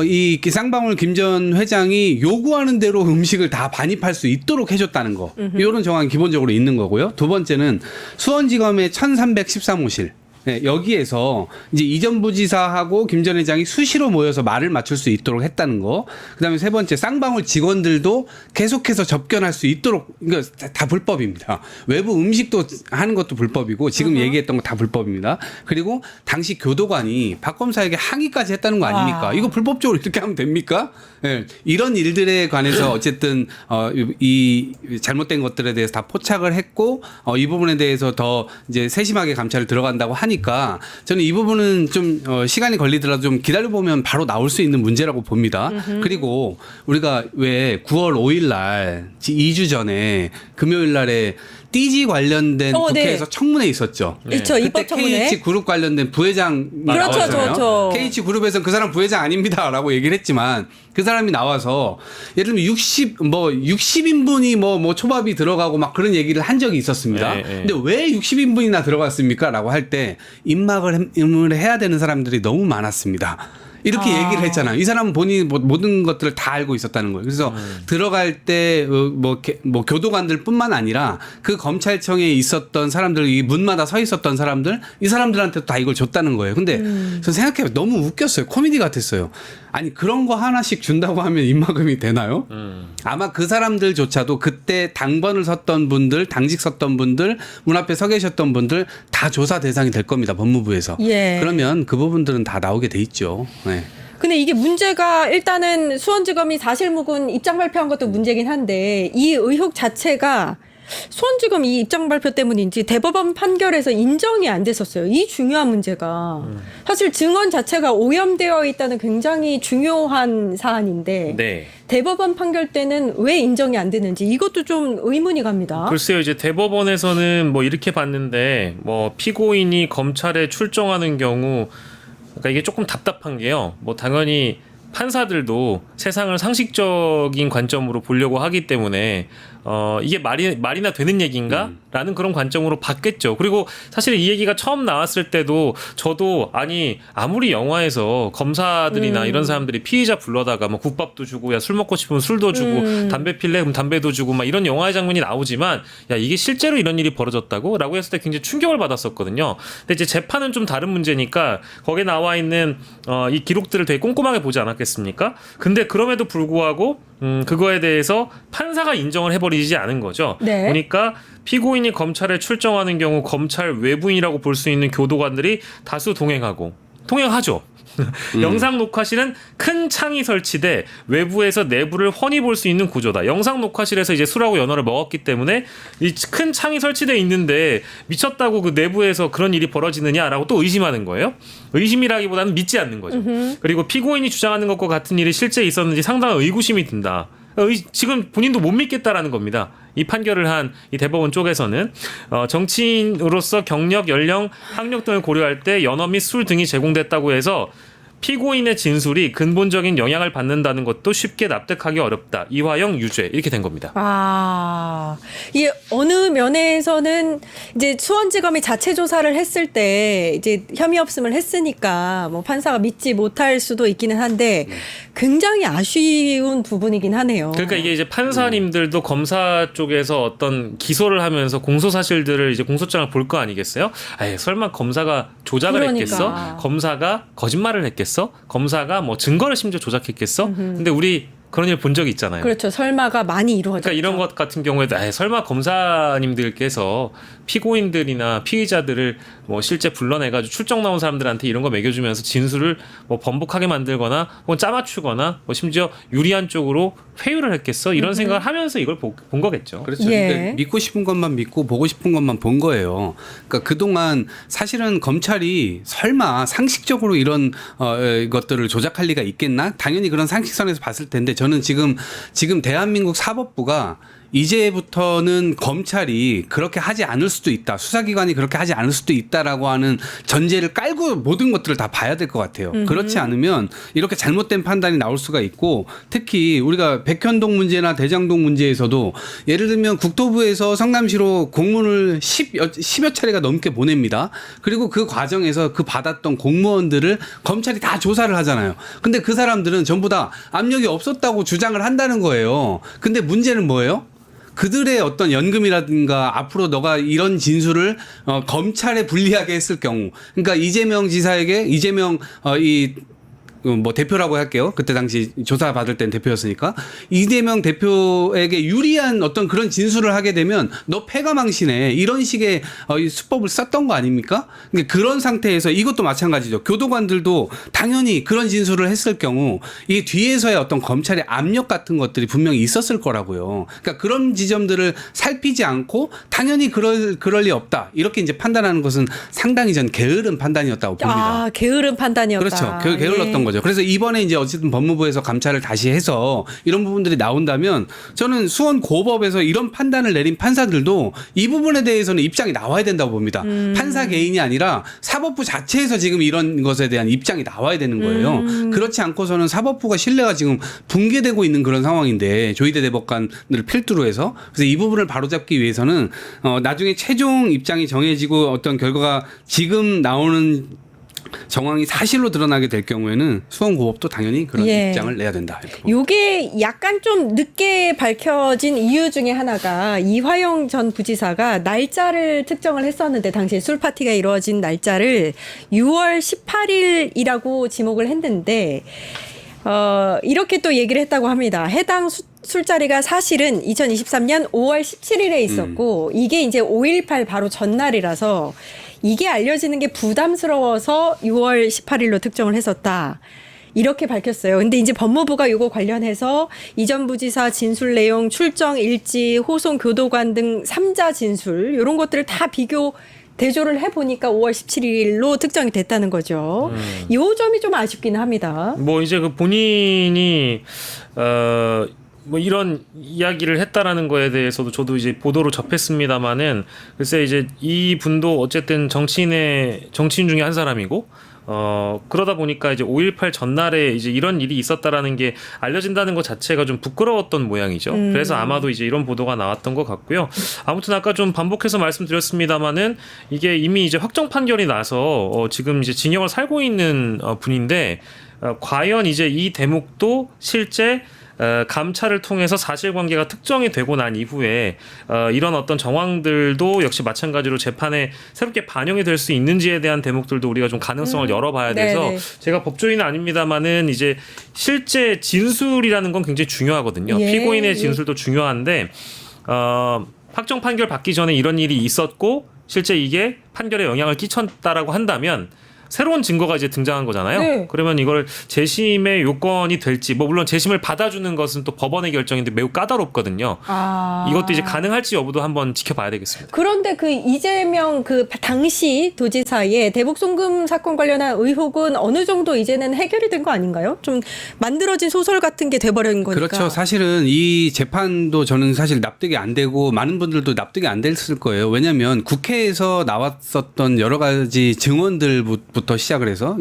이 쌍방울 김 전 회장이 요구하는 대로 음식을 다 반입할 수 있도록 해줬다는 거. 이런 정황이 기본적으로 있는 거고요. 두 번째는 수원지검의 1313호실. 네, 여기에서 이제 이전 부지사하고 김 전 회장이 수시로 모여서 말을 맞출 수 있도록 했다는 거. 그다음에 세 번째 쌍방울 직원들도 계속해서 접견할 수 있도록 이거 다 불법입니다. 외부 음식도 하는 것도 불법이고 지금 얘기했던 거 다 불법입니다. 그리고 당시 교도관이 박 검사에게 항의까지 했다는 거 아닙니까? 이거 불법적으로 이렇게 하면 됩니까? 네, 이런 일들에 관해서 어쨌든 이 잘못된 것들에 대해서 다 포착을 했고 이 부분에 대해서 더 이제 세심하게 감찰을 들어간다고 하니까 저는 이 부분은 좀 시간이 걸리더라도 좀 기다려보면 바로 나올 수 있는 문제라고 봅니다. 그리고 우리가 왜 9월 5일 날 2주 전에 금요일 날에 띠지 관련된 국회에서 네. 청문회 있었죠. 있죠. 그때 입법 청문회. KH그룹 관련된 부회장이 그렇죠, 나왔잖아요. 저. KH그룹에서는 그 사람 부회장 아닙니다라고 얘기를 했지만 그 사람이 나와서 예를 들면 60인분이 뭐 초밥이 들어가고 막 그런 얘기를 한 적이 있었습니다. 근데 왜 60인분이나 들어갔습니까? 라고 할 때 입막을 해야 되는 사람들이 너무 많았습니다. 이렇게 얘기를 했잖아요. 이 사람은 본인이 모든 것들을 다 알고 있었다는 거예요. 그래서 들어갈 때 뭐 교도관들뿐만 아니라 그 검찰청에 있었던 사람들, 이 문마다 서 있었던 사람들, 이 사람들한테도 다 이걸 줬다는 거예요. 근데 저 생각해보면 너무 웃겼어요. 코미디 같았어요. 아니 그런 거 하나씩 준다고 하면 입막음이 되나요? 아마 그 사람들조차도 그때 당번을 섰던 분들, 당직 섰던 분들, 문 앞에 서 계셨던 분들 다 조사 대상이 될 겁니다. 법무부에서. 예. 그러면 그 부분들은 다 나오게 돼 있죠. 네. 근데 이게 문제가 일단은 수원지검이 사실무근 입장 발표한 것도 문제긴 한데 이 의혹 자체가 수원지검 이 입장 발표 때문인지 대법원 판결에서 인정이 안 됐었어요. 이 중요한 문제가 사실 증언 자체가 오염되어 있다는 굉장히 중요한 사안인데 네. 대법원 판결 때는 왜 인정이 안 되는지 이것도 좀 의문이 갑니다. 글쎄요, 이제 대법원에서는 뭐 이렇게 봤는데 뭐 피고인이 검찰에 출정하는 경우 그러니까 이게 조금 답답한 게요. 뭐 당연히 판사들도 세상을 상식적인 관점으로 보려고 하기 때문에 이게 말이나 되는 얘기인가? 라는 그런 관점으로 봤겠죠. 그리고 사실 이 얘기가 처음 나왔을 때도 저도 아니 아무리 영화에서 검사들이나 이런 사람들이 피의자 불러다가 뭐 국밥도 주고 야 술 먹고 싶으면 술도 주고 담배 필래? 그럼 담배도 주고 막 이런 영화의 장면이 나오지만 야 이게 실제로 이런 일이 벌어졌다고? 라고 했을 때 굉장히 충격을 받았었거든요. 근데 이제 재판은 좀 다른 문제니까 거기에 나와 있는 이 기록들을 되게 꼼꼼하게 보지 않았겠습니까? 근데 그럼에도 불구하고 그거에 대해서 판사가 인정을 해버리지 않은 거죠. 네. 보니까 피고인이 검찰에 출정하는 경우 검찰 외부인이라고 볼 수 있는 교도관들이 다수 동행하죠. 영상 녹화실은 큰 창이 설치돼 외부에서 내부를 훤히 볼 수 있는 구조다. 영상 녹화실에서 이제 술하고 연어를 먹었기 때문에 이 큰 창이 설치돼 있는데 미쳤다고 그 내부에서 그런 일이 벌어지느냐라고 또 의심하는 거예요. 의심이라기보다는 믿지 않는 거죠. 그리고 피고인이 주장하는 것과 같은 일이 실제 있었는지 상당한 의구심이 든다. 지금 본인도 못 믿겠다라는 겁니다. 이 판결을 한 이 대법원 쪽에서는 정치인으로서 경력, 연령, 학력 등을 고려할 때 연어 및 술 등이 제공됐다고 해서 피고인의 진술이 근본적인 영향을 받는다는 것도 쉽게 납득하기 어렵다. 이화영 유죄 이렇게 된 겁니다. 아, 이 어느 면에서는 이제 수원지검이 자체 조사를 했을 때 이제 혐의 없음을 했으니까 뭐 판사가 믿지 못할 수도 있기는 한데 굉장히 아쉬운 부분이긴 하네요. 그러니까 이게 이제 판사님들도 검사 쪽에서 어떤 기소를 하면서 공소 사실들을 이제 공소장을 볼 거 아니겠어요? 아예 설마 검사가 조작을 그러니까. 했겠어? 검사가 거짓말을 했겠어? 검사가 뭐 증거를 심지어 조작했겠어? 근데 우리 그런 일 본 적이 있잖아요. 그렇죠. 설마가 많이 이루어졌죠. 그러니까 이런 것 같은 경우에도 설마 검사님들께서 피고인들이나 피의자들을 뭐 실제 불러내가지고 출정 나온 사람들한테 이런 거 먹여주면서 진술을 뭐 번복하게 만들거나 혹은 짜맞추거나 뭐 심지어 유리한 쪽으로 회유를 했겠어? 이런 생각을 하면서 이걸 본 거겠죠. 그렇죠. 예. 근데 믿고 싶은 것만 믿고 보고 싶은 것만 본 거예요. 그러니까 그동안 사실은 검찰이 설마 상식적으로 이런 것들을 조작할 리가 있겠나? 당연히 그런 상식선에서 봤을 텐데 저는 지금 대한민국 사법부가 이제부터는 검찰이 그렇게 하지 않을 수도 있다. 수사기관이 그렇게 하지 않을 수도 있다라고 하는 전제를 깔고 모든 것들을 다 봐야 될 것 같아요. 그렇지 않으면 이렇게 잘못된 판단이 나올 수가 있고 특히 우리가 백현동 문제나 대장동 문제에서도 예를 들면 국토부에서 성남시로 공문을 10여 차례가 넘게 보냅니다. 그리고 그 과정에서 그 받았던 공무원들을 검찰이 다 조사를 하잖아요. 근데 그 사람들은 전부 다 압력이 없었다고 주장을 한다는 거예요. 근데 문제는 뭐예요? 그들의 어떤 연금이라든가 앞으로 너가 이런 진술을 검찰에 불리하게 했을 경우, 그러니까 이재명 지사에게 뭐 대표라고 할게요. 그때 당시 조사 받을 땐 대표였으니까 이재명 대표에게 유리한 어떤 그런 진술을 하게 되면 너 패가 망신해 이런 식의 수법을 썼던 거 아닙니까? 그러니까 그런 상태에서 이것도 마찬가지죠. 교도관들도 당연히 그런 진술을 했을 경우 이 뒤에서의 어떤 검찰의 압력 같은 것들이 분명히 있었을 거라고요. 그러니까 그런 지점들을 살피지 않고 당연히 그럴 리 없다 이렇게 이제 판단하는 것은 상당히 전 게으른 판단이었다고 봅니다. 아, 게으른 판단이었다. 그렇죠. 게을렀던 예. 거죠. 그래서 이번에 이제 어쨌든 법무부에서 감찰을 다시 해서 이런 부분들이 나온다면 저는 수원 고법에서 이런 판단을 내린 판사들도 이 부분에 대해서는 입장이 나와야 된다고 봅니다. 판사 개인이 아니라 사법부 자체에서 지금 이런 것에 대한 입장이 나와야 되는 거예요. 그렇지 않고서는 사법부가 신뢰가 지금 붕괴되고 있는 그런 상황인데 조희대 대법관을 필두로 해서 그래서 이 부분을 바로잡기 위해서는 나중에 최종 입장이 정해지고 어떤 결과가 지금 나오는 정황이 사실로 드러나게 될 경우에는 수원고법도 당연히 그런 예. 입장을 내야 된다. 이렇게 봅니다. 요게 약간 좀 늦게 밝혀진 이유 중에 하나가 이화영 전 부지사가 날짜를 특정을 했었는데 당시에 술 파티가 이루어진 날짜를 6월 18일이라고 지목을 했는데 이렇게 또 얘기를 했다고 합니다. 해당 술자리가 사실은 2023년 5월 17일에 있었고 이게 이제 5.18 바로 전날이라서 이게 알려지는 게 부담스러워서 6월 18일로 특정을 했었다. 이렇게 밝혔어요. 근데 이제 법무부가 이거 관련해서 이전 부지사 진술 내용, 출정 일지, 호송 교도관 등 3자 진술 이런 것들을 다 비교 대조를 해보니까 5월 17일로 특정이 됐다는 거죠. 이 점이 좀 아쉽긴 합니다. 뭐 이제 그 본인이 뭐 이런 이야기를 했다라는 거에 대해서도 저도 이제 보도로 접했습니다마는 글쎄 이제 이 분도 어쨌든 정치인 중에 한 사람이고 그러다 보니까 이제 5.18 전날에 이제 이런 일이 있었다라는 게 알려진다는 것 자체가 좀 부끄러웠던 모양이죠. 그래서 아마도 이제 이런 보도가 나왔던 것 같고요. 아무튼 아까 좀 반복해서 말씀드렸습니다마는 이게 이미 이제 확정 판결이 나서 지금 이제 징역을 살고 있는 분인데 과연 이제 이 대목도 실제 감찰을 통해서 사실관계가 특정이 되고 난 이후에 이런 어떤 정황들도 역시 마찬가지로 재판에 새롭게 반영이 될 수 있는지에 대한 대목들도 우리가 좀 가능성을 열어봐야 돼서 네네. 제가 법조인은 아닙니다만은 이제 실제 진술이라는 건 굉장히 중요하거든요. 예, 피고인의 진술도 중요한데 확정 판결 받기 전에 이런 일이 있었고 실제 이게 판결에 영향을 끼쳤다라고 한다면 새로운 증거가 이제 등장한 거잖아요. 네. 그러면 이걸 재심의 요건이 될지, 뭐 물론 재심을 받아주는 것은 또 법원의 결정인데 매우 까다롭거든요. 이것도 이제 가능할지 여부도 한번 지켜봐야 되겠습니다. 그런데 그 이재명 그 당시 도지사의 대북 송금 사건 관련한 의혹은 어느 정도 이제는 해결이 된 거 아닌가요? 좀 만들어진 소설 같은 게 돼버린 거니까. 그렇죠. 사실은 이 재판도 저는 사실 납득이 안 되고 많은 분들도 납득이 안 됐을 거예요. 왜냐하면 국회에서 나왔었던 여러 가지 증언들부터 시작을 해서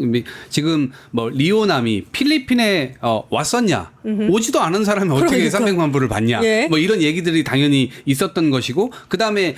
지금 뭐 리오남이 필리핀에 왔었냐, 오지도 않은 사람이 어떻게 그러니까. 300만 불을 받냐, 예. 뭐 이런 얘기들이 당연히 있었던 것이고, 그 다음에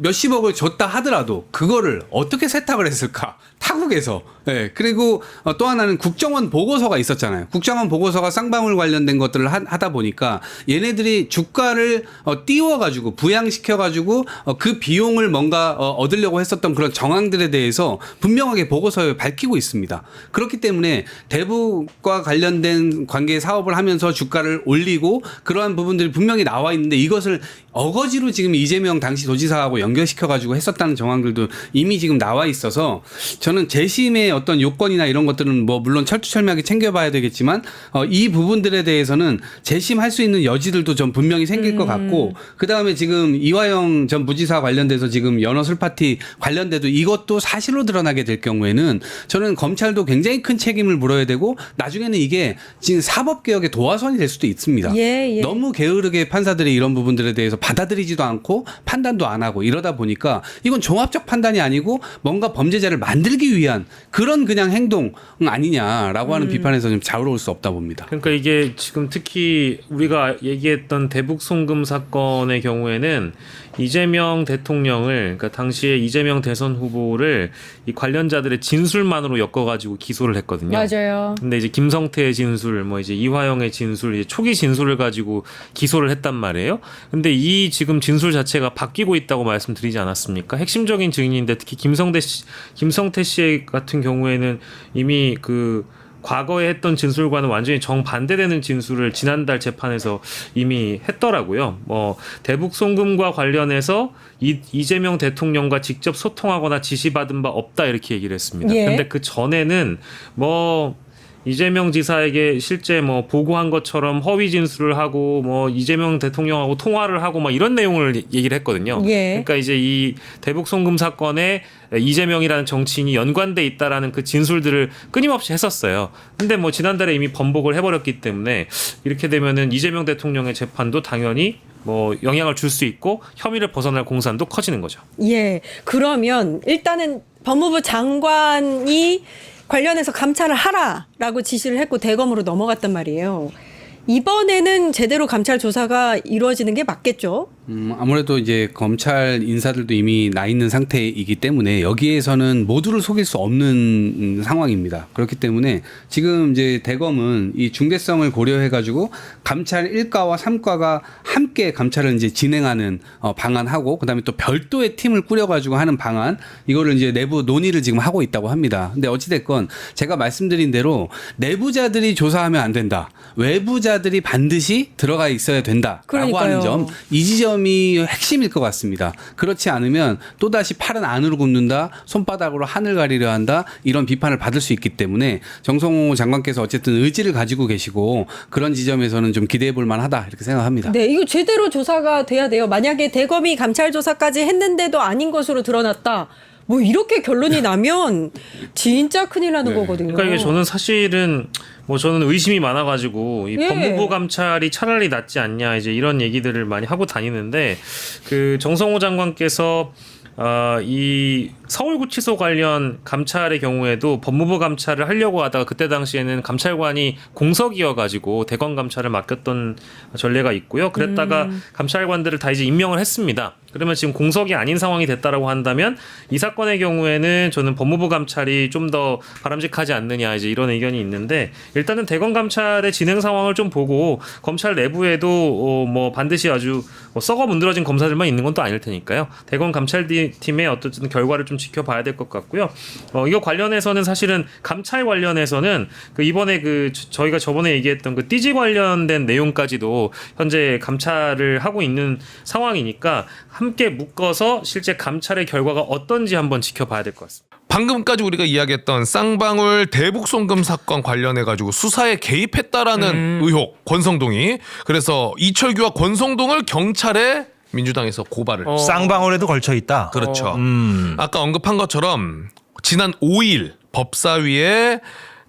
몇십억을 줬다 하더라도 그거를 어떻게 세탁을 했을까? 타국에서. 예. 그리고 또 하나는 국정원 보고서가 있었잖아요. 국정원 보고서가 쌍방울 관련된 것들을 하다 보니까 얘네들이 주가를 띄워가지고 부양시켜가지고 그 비용을 뭔가 얻으려고 했었던 그런 정황들에 대해서 분명하게 보고서에 밝히고 있습니다. 그렇기 때문에 대북과 관련된 관계 사업을 하면서 주가를 올리고 그러한 부분들이 분명히 나와 있는데 이것을 어거지로 지금 이재명 당시 도지사하고 연결시켜가지고 했었다는 정황들도 이미 지금 나와 있어서 저는 재심의 어떤 요건이나 이런 것들은 뭐 물론 철두철미하게 챙겨봐야 되겠지만 이 부분들에 대해서는 재심할 수 있는 여지들도 좀 분명히 생길 것 같고, 그 다음에 지금 이화영 전 부지사 관련돼서 지금 연어 술 파티 관련돼도 이것도 사실로 드러나게 될 경우에는 저는 검찰도 굉장히 큰 책임을 물어야 되고 나중에는 이게 지금 사법개혁의 도화선이 될 수도 있습니다. 예. 너무 게으르게 판사들이 이런 부분들에 대해서 받아들이지도 않고 판단도 안 하고 이러다 보니까 이건 종합적 판단이 아니고 뭔가 범죄자를 만들기 위한 그런 그냥 행동 아니냐라고 하는 비판에서 좀 자유로울 수 없다 봅니다. 그러니까 이게 지금 특히 우리가 얘기했던 대북 송금 사건의 경우에는 이재명 대통령을, 그러니까 당시에 이재명 대선 후보를 이 관련자들의 진술만으로 엮어가지고 기소를 했거든요. 맞아요. 근데 이제 김성태의 진술, 뭐 이제 이화영의 진술, 이제 초기 진술을 가지고 기소를 했단 말이에요. 근데 이 지금 진술 자체가 바뀌고 있다고 말씀드리지 않았습니까? 핵심적인 증인인데 특히 김성태 씨 같은 경우에는 이미 그 과거에 했던 진술과는 완전히 정반대되는 진술을 지난달 재판에서 이미 했더라고요. 뭐 대북 송금과 관련해서 이재명 대통령과 직접 소통하거나 지시받은 바 없다 이렇게 얘기를 했습니다. 예. 근데 그 전에는 뭐 이재명 지사에게 실제 뭐 보고한 것처럼 허위 진술을 하고 뭐 이재명 대통령하고 통화를 하고 막 이런 내용을 얘기를 했거든요. 예. 그러니까 이제 이 대북 송금 사건에 이재명이라는 정치인이 연관돼 있다라는 그 진술들을 끊임없이 했었어요. 근데 뭐 지난달에 이미 번복을 해버렸기 때문에 이렇게 되면은 이재명 대통령의 재판도 당연히 뭐 영향을 줄 수 있고 혐의를 벗어날 공산도 커지는 거죠. 예. 그러면 일단은 법무부 장관이 관련해서 감찰을 하라라고 지시를 했고 대검으로 넘어갔단 말이에요. 이번에는 제대로 감찰 조사가 이루어지는 게 맞겠죠? 아무래도 이제 검찰 인사들도 이미 나 있는 상태이기 때문에 여기에서는 모두를 속일 수 없는 상황입니다. 그렇기 때문에 지금 이제 대검은 이 중대성을 고려해가지고 감찰 1과와 3과가 함께 감찰을 이제 진행하는 방안하고 그다음에 또 별도의 팀을 꾸려가지고 하는 방안 이거를 이제 내부 논의를 지금 하고 있다고 합니다. 근데 어찌됐건 제가 말씀드린 대로 내부자들이 조사하면 안 된다. 외부자들이 반드시 들어가 있어야 된다라고 그러니까요. 하는 점. 이 지점이 핵심일 것 같습니다. 그렇지 않으면 또다시 팔은 안으로 굽는다, 손바닥으로 하늘 가리려 한다, 이런 비판을 받을 수 있기 때문에 정성호 장관께서 어쨌든 의지를 가지고 계시고 그런 지점에서는 좀 기대해 볼 만하다 이렇게 생각합니다. 네, 이거 제대로 조사가 돼야 돼요. 만약에 대검이 감찰 조사까지 했는데도 아닌 것으로 드러났다. 뭐 이렇게 결론이 나면 진짜 큰일 나는 거거든요. 그러니까 이게 저는 사실은 뭐 저는 의심이 많아가지고 이 예. 법무부 감찰이 차라리 낫지 않냐 이제 이런 얘기들을 많이 하고 다니는데 그 정성호 장관께서 이 서울구치소 관련 감찰의 경우에도 법무부 감찰을 하려고 하다가 그때 당시에는 감찰관이 공석이어가지고 대검 감찰을 맡겼던 전례가 있고요. 그랬다가 감찰관들을 다 이제 임명을 했습니다. 그러면 지금 공석이 아닌 상황이 됐다라고 한다면 이 사건의 경우에는 저는 법무부 감찰이 좀 더 바람직하지 않느냐 이제 이런 의견이 있는데 일단은 대검 감찰의 진행 상황을 좀 보고 검찰 내부에도 뭐 반드시 아주 썩어 문드러진 검사들만 있는 건 또 아닐 테니까요. 대검 감찰팀의 어떤 결과를 좀 지켜봐야 될 것 같고요. 이거 관련해서는 사실은 감찰 관련해서는 그 이번에 그 저희가 저번에 얘기했던 그 띠지 관련된 내용까지도 현재 감찰을 하고 있는 상황이니까 함께 묶어서 실제 감찰의 결과가 어떤지 한번 지켜봐야 될 것 같습니다. 방금까지 우리가 이야기했던 쌍방울 대북송금 사건 관련해가지고 수사에 개입했다라는 의혹, 권성동이. 그래서 이철규와 권성동을 경찰에 민주당에서 고발을 쌍방울에도 걸쳐 있다. 그렇죠. 아까 언급한 것처럼 지난 5일 법사위에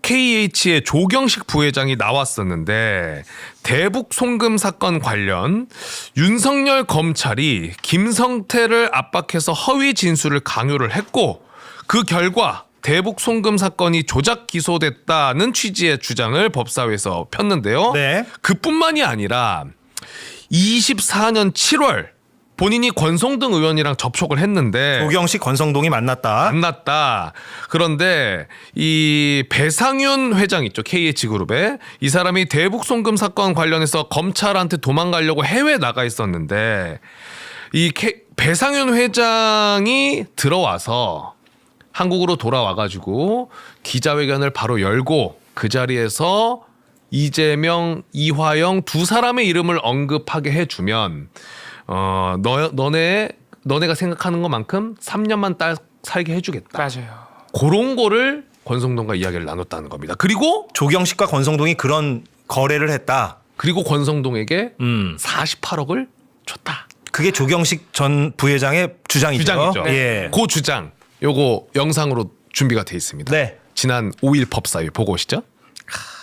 KH의 조경식 부회장이 나왔었는데 대북 송금 사건 관련 윤석열 검찰이 김성태를 압박해서 허위 진술을 강요를 했고 그 결과 대북 송금 사건이 조작 기소됐다는 취지의 주장을 법사위에서 폈는데요. 네. 그뿐만이 아니라 24년 7월 본인이 권성동 의원이랑 접촉을 했는데 조경식 권성동이 만났다. 그런데 이 배상윤 회장 있죠. KH그룹에. 이 사람이 대북 송금 사건 관련해서 검찰한테 도망가려고 해외 나가 있었는데 이 배상윤 회장이 들어와서 한국으로 돌아와가지고 기자회견을 바로 열고 그 자리에서 이재명, 이화영 두 사람의 이름을 언급하게 해주면 너네가 생각하는 것만큼 3년만 딱 살게 해주겠다. 맞아요. 그런 거를 권성동과 이야기를 나눴다는 겁니다. 그리고 조경식과 권성동이 그런 거래를 했다. 그리고 권성동에게 48억을 줬다. 그게 조경식 전 부회장의 주장이죠. 주장이죠. 예. 그 주장 요거 영상으로 준비가 돼 있습니다. 네. 지난 5일 법사위 보고 오시죠.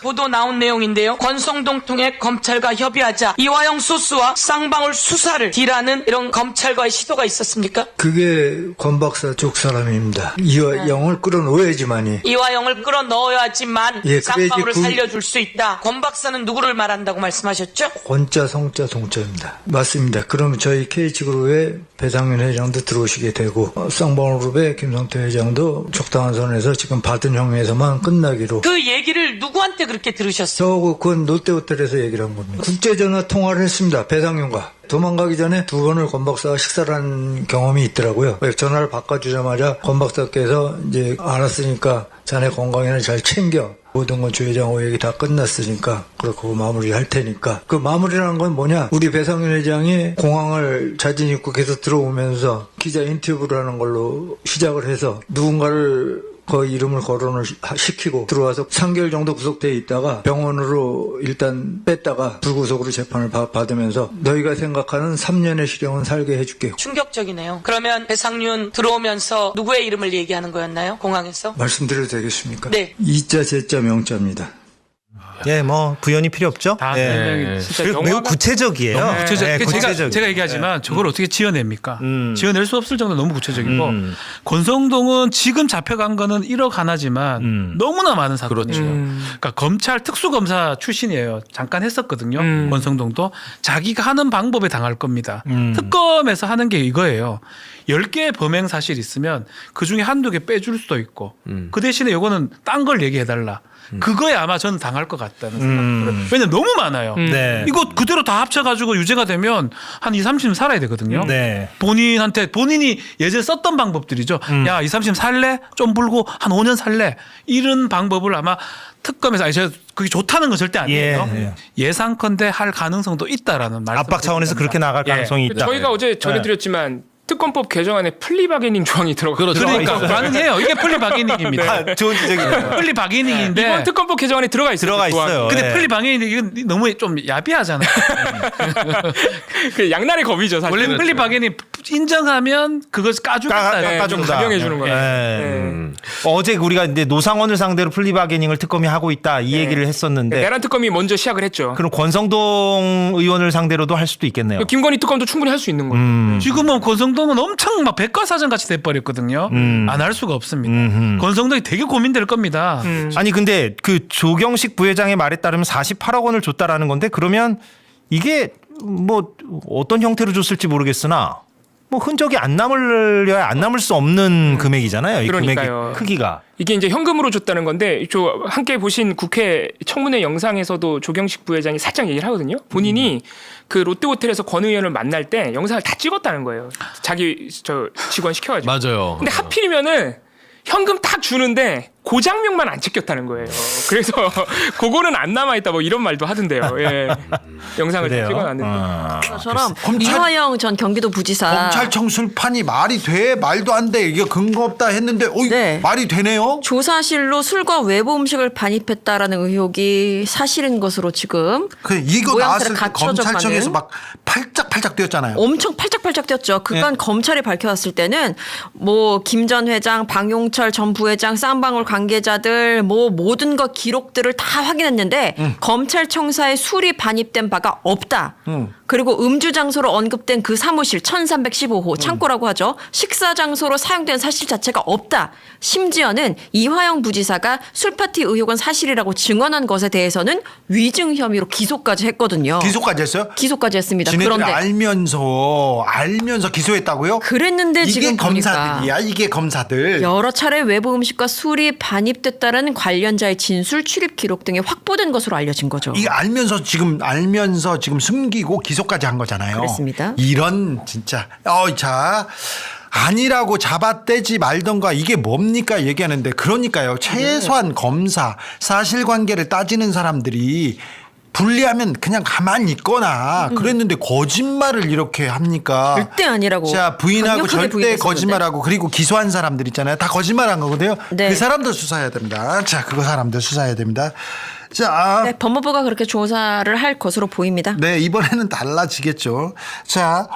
보도 나온 내용인데요. 권성동 통해 검찰과 협의하자 이화영 소스와 쌍방울 수사를 딜하는 이런 검찰과의 시도가 있었습니까? 그게 권 박사 쪽 사람입니다. 이화영을 끌어넣어야지만이. 이화영을 끌어넣어야지만 예, 쌍방울을 그래야지 살려줄 수 있다. 권 박사는 누구를 말한다고 말씀하셨죠? 권자, 성자, 동자입니다. 맞습니다. 그러면 저희 KH그룹에 배상윤 회장도 들어오시게 되고 쌍방울그룹의 김성태 회장도 적당한 선에서 지금 받은 형에서만 끝나기로. 그 얘기를 누구한테 그렇게 들으셨어요? 저하고 그건 롯데호텔에서 얘기를 한 겁니다. 국제전화 통화를 했습니다. 배상윤과. 도망가기 전에 두 번을 권 박사가 식사를 한 경험이 있더라고요. 전화를 바꿔주자마자 권 박사께서 이제 알았으니까 자네 건강에는 잘 챙겨. 모든 건 주 회장하고 얘기 다 끝났으니까 그렇고 마무리할 테니까. 그 마무리라는 건 뭐냐. 우리 배상윤 회장이 공항을 자진 입국해서 들어오면서 기자 인터뷰를 하는 걸로 시작을 해서 누군가를 거의 이름을 거론을 시키고 들어와서 3개월 정도 구속돼 있다가 병원으로 일단 뺐다가 불구속으로 재판을 받으면서 너희가 생각하는 3년의 실형은 살게 해줄게. 충격적이네요. 그러면 배상윤 들어오면서 누구의 이름을 얘기하는 거였나요? 공항에서? 말씀드려도 되겠습니까? 네. 이자, 제자, 명자입니다. 예, 뭐 부연이 필요 없죠. 다 예. 설명이 진짜 그리고 매우 구체적이에요. 너무 구체적. 네, 구체적이에요. 제가 얘기하지만 저걸 어떻게 지어냅니까? 지어낼 수 없을 정도로 너무 구체적이고 음. 권성동은 지금 잡혀간 거는 1억 하나지만 너무나 많은 사건이에요. 그러니까 검찰 특수검사 출신이에요. 잠깐 했었거든요. 권성동도 자기가 하는 방법에 당할 겁니다. 특검에서 하는 게 이거예요. 10개의 범행 사실이 있으면 그중에 한두 개 빼줄 수도 있고 그 대신에 요거는 딴 걸 얘기해달라. 그거에 아마 저는 당할 것 같다는 생각이 들어요. 왜냐면 너무 많아요. 네. 이거 그대로 다 합쳐가지고 유죄가 되면 한 2, 30년 살아야 되거든요. 네. 본인이 예전에 썼던 방법들이죠. 야, 2, 30년 살래? 좀 불고 한 5년 살래? 이런 방법을 아마 특검에서 아니 제가 그게 좋다는 건 절대 아니에요. 예. 예상컨대 할 가능성도 있다라는 말씀. 압박 차원에서 그렇게 나갈 가능성이 있다. 저희가 어제 전해드렸지만 특검법 개정안에 플리바게닝 조항이 들어가. 그러니까 가능해요. 이게 플리바게닝입니다. 좋은 지적이네요. 플리바게닝인데 이번 특검법 개정안에 들어가 있어요. 들어가 그 조항이. 있어요. 근데 네. 플리바게닝 이건 너무 좀 야비하잖아요. 그 양날의 검이죠. 사실. 원래 플리바게닝 인정하면 그것을 까주겠다. 깎아준다. 강경해주는 거예요. 네. 어제 우리가 이제 노상원을 상대로 플리바게닝을 특검이 하고 있다 이 얘기를 했었는데 내란 특검이 먼저 시작을 했죠. 그럼 권성동 의원을 상대로도 할 수도 있겠네요. 김건희 특검도 충분히 할 수 있는 거예요. 지금은 권성동은 엄청 막 백과사전 같이 돼버렸거든요. 안 할 수가 없습니다. 권성동이 되게 고민될 겁니다. 아니 근데 그 조경식 부회장의 말에 따르면 48억 원을 줬다라는 건데 그러면 이게 뭐 어떤 형태로 줬을지 모르겠으나 뭐 흔적이 안 남을 수 없는 금액이잖아요. 이 그러니까요. 금액의 크기가. 이게 이제 현금으로 줬다는 건데 저 함께 보신 국회 청문회 영상에서도 조경식 부회장이 살짝 얘기를 하거든요. 본인이 그 롯데호텔에서 권 의원을 만날 때 영상을 다 찍었다는 거예요. 자기 저 직원 시켜가지고. 맞아요. 근데 하필이면은 현금 딱 주는데 그 장면만 안 찍혔다는 거예요. 그래서 그거는 안 남아있다 뭐 이런 말도 하던데요. 예. 영상을 다 그래요? 찍어놨는데. 처럼 이화영 전 경기도 부지사 검찰청 술판이 말이 돼? 말도 안 돼. 이게 근거 없다 했는데 네. 말이 되네요. 조사실로 술과 외부 음식을 반입했다라는 의혹이 사실인 것으로 지금 이거 모양새를 나왔을 때 갖춰져 검찰청에서 가는. 막 팔짝팔짝 뛰었잖아요. 엄청 팔짝팔짝 뛰었죠. 그간 검찰이 밝혀왔을 때는 뭐 김 전 회장, 방용철 전 부회장, 쌍방울 관계자들 뭐 모든 것 기록들을 다 확인했는데 검찰청사에 술이 반입된 바가 없다. 그리고 음주 장소로 언급된 그 사무실 1315호 창고라고 하죠. 식사 장소로 사용된 사실 자체가 없다. 심지어는 이화영 부지사가 술파티 의혹은 사실이라고 증언한 것에 대해서는 위증 혐의로 기소까지 했거든요. 기소까지 했어요? 기소까지 했습니다. 지네들이 그런데 알면서 기소했다고요? 그랬는데 이게 지금 보니까 검사들이야. 이게 검사들. 여러 차례 외부 음식과 술이 반입됐다라는 관련자의 진술, 출입 기록 등이 확보된 것으로 알려진 거죠. 이게 알면서 지금 숨기고 기소까지 한 거잖아요. 그렇습니다. 이런 진짜 자 아니라고 잡아떼지 말던가 이게 뭡니까 얘기하는데 그러니까요. 최소한 검사 사실관계를 따지는 사람들이 불리하면 그냥 가만히 있거나 그랬는데 거짓말을 이렇게 합니까? 절대 아니라고. 자, 부인하고 강력하게 절대 부인했었는데. 거짓말하고 그리고 기소한 사람들 있잖아요. 다 거짓말한 거거든요. 네. 그 사람들 수사해야 됩니다. 자, 그거 사람들 수사해야 됩니다. 자, 네, 법무부가 그렇게 조사를 할 것으로 보입니다. 네, 이번에는 달라지겠죠. 자,